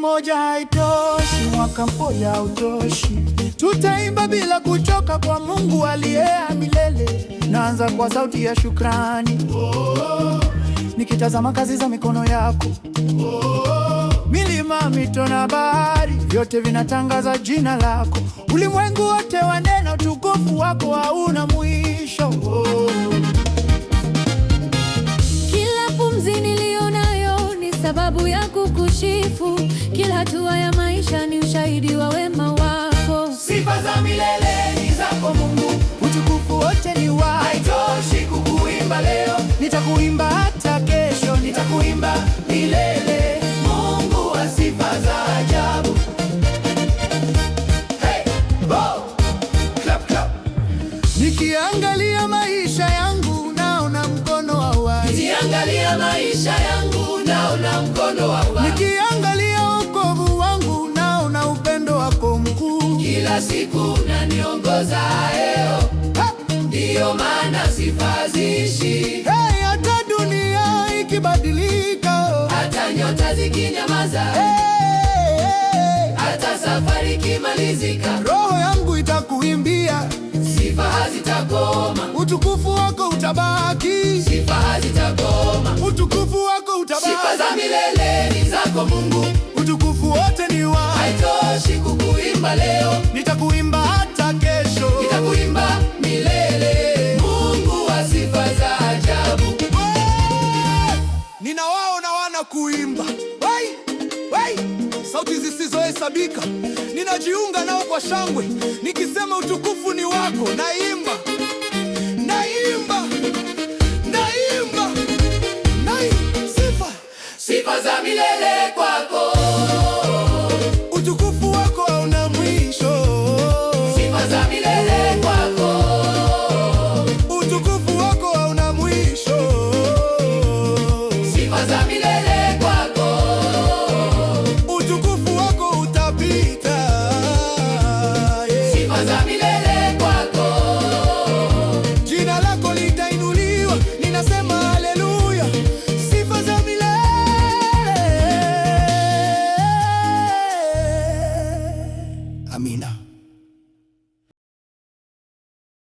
moja haitoshi, mwaka mmoja hautoshi. Tutaimba bila kuchoka kwa Mungu aliyea milele. Naanza kwa sauti ya shukrani, nikitazama kazi za mikono yako. Milima, mito na bahari, vyote vinatangaza jina lako. Ulimwengu wote wanena utukufu wako hauna mwisho. Kila pumzi niliyo nayo ni sababu ya kukusifu. Kila hatua ya maisha ni ushahidi wa wema wako. Sifa za milele ni zako Mungu, utukufu wote ni wako. Haitoshi kukuimba leo, nitakuimba hata kesho, nitakuimba milele. Mungu wa sifa za ajabu. Hey, bo, clap, clap. Nikiangalia maisha yangu naona mkono wa wazi. Nikiangalia maisha yangu naona mkono wa wazi. Nikiangalia wokovu wangu naona upendo wako mkuu. Kila siku unaniongoza leo, ndiyo maana sifa ziishi. Hey, hata dunia ikibadilika, hata nyota zikinyamaza, hata safari ikimalizika, roho yangu itakuimbia. Sifa hazitakoma, utukufu wako utabaki. Sifa hazitakoma, utukufu wako utabaki. Sifa za milele ni zako Mungu, utukufu wote ni wako. Haitoshi kukuimba leo, nitakuimba hata kesho, nitakuimba milele. Mungu wa sifa za ajabu. Ninawaona wana kuimba, sauti zisizohesabika. Ninajiunga nao kwa shangwe, nikisema utukufu ni wako. Naimba, naimba.